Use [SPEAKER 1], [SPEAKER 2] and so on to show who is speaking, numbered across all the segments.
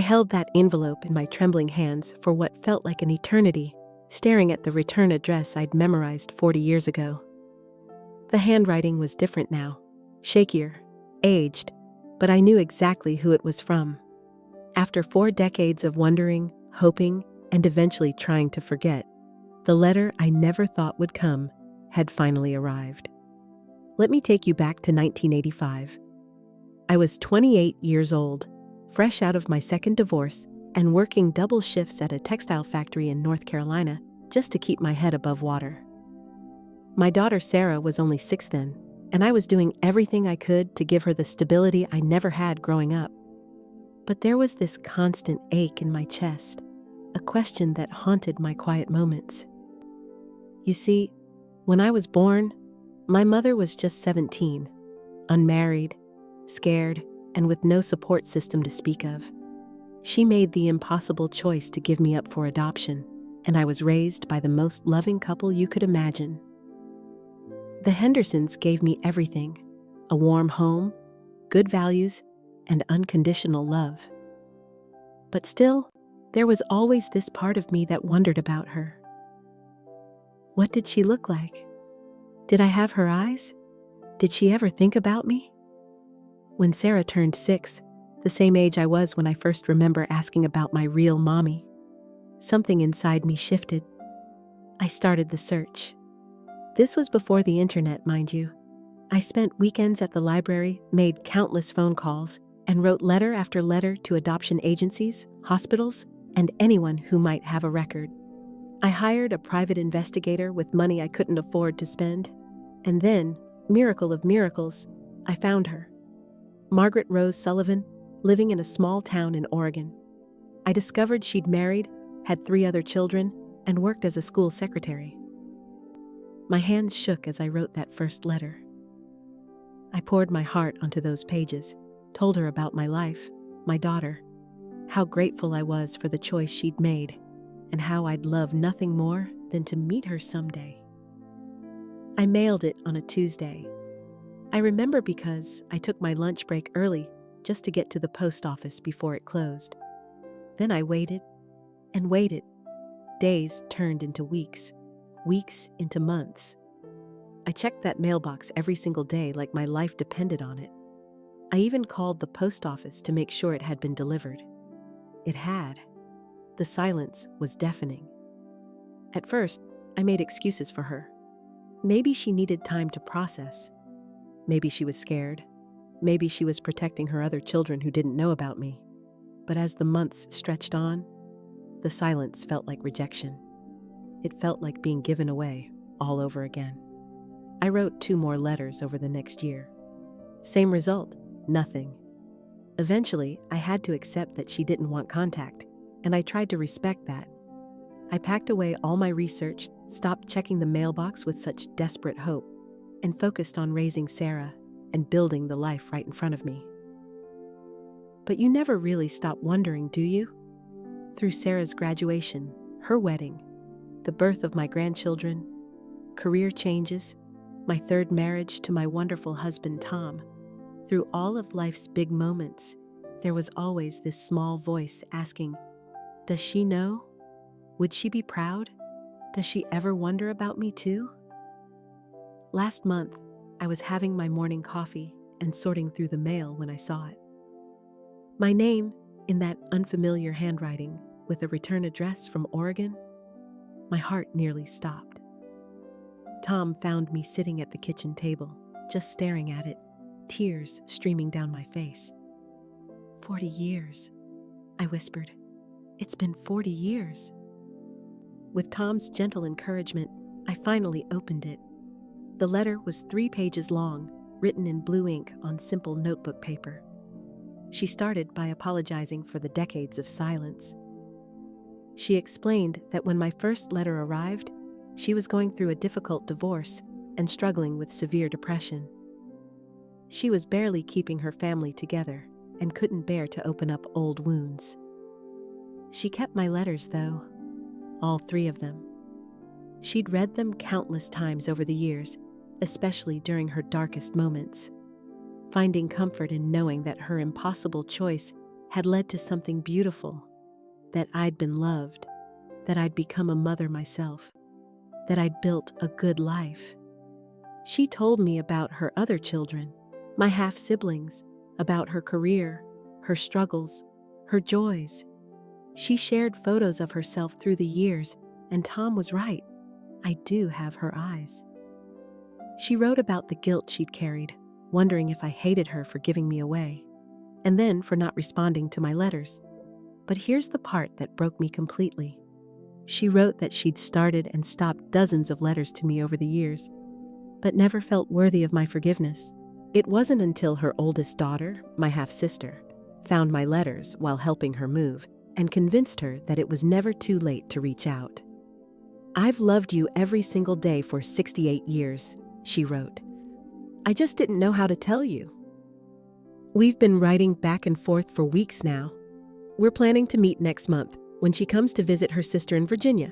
[SPEAKER 1] held that envelope in my trembling hands for what felt like an eternity, staring at the return address I'd memorized 40 years ago. The handwriting was different now, shakier, aged, but I knew exactly who it was from. After 4 decades of wondering, hoping, and eventually trying to forget, the letter I never thought would come had finally arrived. Let me take you back to 1985. I was 28 years old, fresh out of my second divorce, and working double shifts at a textile factory in North Carolina just to keep my head above water. My daughter Sarah was only 6 then, and I was doing everything I could to give her the stability I never had growing up. But there was this constant ache in my chest, a question that haunted my quiet moments. You see, when I was born, my mother was just 17, unmarried, scared, and with no support system to speak of. She made the impossible choice to give me up for adoption, and I was raised by the most loving couple you could imagine. The Hendersons gave me everything: a warm home, good values, and unconditional love. But still, there was always this part of me that wondered about her. What did she look like? Did I have her eyes? Did she ever think about me? When Sarah turned 6, the same age I was when I first remember asking about my real mommy, something inside me shifted. I started the search. This was before the internet, mind you. I spent weekends at the library, made countless phone calls, and wrote letter after letter to adoption agencies, hospitals, and anyone who might have a record. I hired a private investigator with money I couldn't afford to spend. And then, miracle of miracles, I found her. Margaret Rose Sullivan, living in a small town in Oregon. I discovered she'd married, had 3 other children, and worked as a school secretary. My hands shook as I wrote that first letter. I poured my heart onto those pages, told her about my life, my daughter, how grateful I was for the choice she'd made, and how I'd love nothing more than to meet her someday. I mailed it on a Tuesday. I remember because I took my lunch break early just to get to the post office before it closed. Then I waited and waited. Days turned into weeks, weeks into months. I checked that mailbox every single day like my life depended on it. I even called the post office to make sure it had been delivered. It had. The silence was deafening. At first, I made excuses for her. Maybe she needed time to process. Maybe she was scared. Maybe she was protecting her other children who didn't know about me. But as the months stretched on, the silence felt like rejection. It felt like being given away all over again. I wrote 2 more letters over the next year. Same result, nothing. Eventually, I had to accept that she didn't want contact, and I tried to respect that. I packed away all my research, stopped checking the mailbox with such desperate hope, and focused on raising Sarah and building the life right in front of me. But you never really stop wondering, do you? Through Sarah's graduation, her wedding, the birth of my grandchildren, career changes, my 3rd marriage to my wonderful husband Tom, through all of life's big moments, there was always this small voice asking, does she know? Would she be proud? Does she ever wonder about me too? Last month, I was having my morning coffee and sorting through the mail when I saw it. My name in that unfamiliar handwriting with a return address from Oregon. My heart nearly stopped. Tom found me sitting at the kitchen table, just staring at it, tears streaming down my face. 40 years, I whispered. It's been 40 years. With Tom's gentle encouragement, I finally opened it. The letter was 3 pages long, written in blue ink on simple notebook paper. She started by apologizing for the decades of silence. She explained that when my first letter arrived, she was going through a difficult divorce and struggling with severe depression. She was barely keeping her family together and couldn't bear to open up old wounds. She kept my letters, though, all 3 of them. She'd read them countless times over the years, especially during her darkest moments, finding comfort in knowing that her impossible choice had led to something beautiful, that I'd been loved, that I'd become a mother myself, that I'd built a good life. She told me about her other children, my half-siblings, about her career, her struggles, her joys. She shared photos of herself through the years, and Tom was right. I do have her eyes. She wrote about the guilt she'd carried, wondering if I hated her for giving me away, and then for not responding to my letters. But here's the part that broke me completely. She wrote that she'd started and stopped dozens of letters to me over the years, but never felt worthy of my forgiveness. It wasn't until her oldest daughter, my half-sister, found my letters while helping her move and convinced her that it was never too late to reach out. "I've loved you every single day for 68 years, she wrote. "I just didn't know how to tell you." We've been writing back and forth for weeks now. We're planning to meet next month when she comes to visit her sister in Virginia.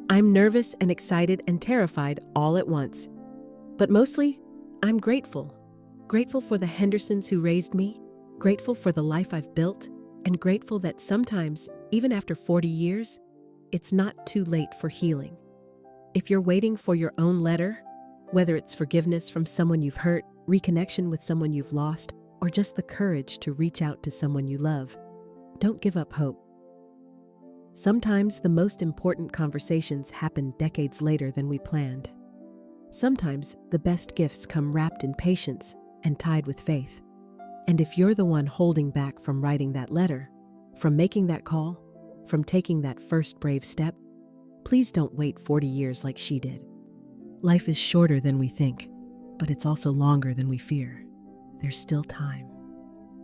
[SPEAKER 1] I'm nervous and excited and terrified all at once. But mostly, I'm grateful. Grateful for the Hendersons who raised me, grateful for the life I've built, and grateful that sometimes, even after 40 years, it's not too late for healing. If you're waiting for your own letter, whether it's forgiveness from someone you've hurt, reconnection with someone you've lost, or just the courage to reach out to someone you love, don't give up hope. Sometimes the most important conversations happen decades later than we planned. Sometimes the best gifts come wrapped in patience and tied with faith. And if you're the one holding back from writing that letter, from making that call, from taking that first brave step, please don't wait 40 years like she did. Life is shorter than we think, but it's also longer than we fear. There's still time.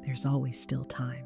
[SPEAKER 1] There's always still time.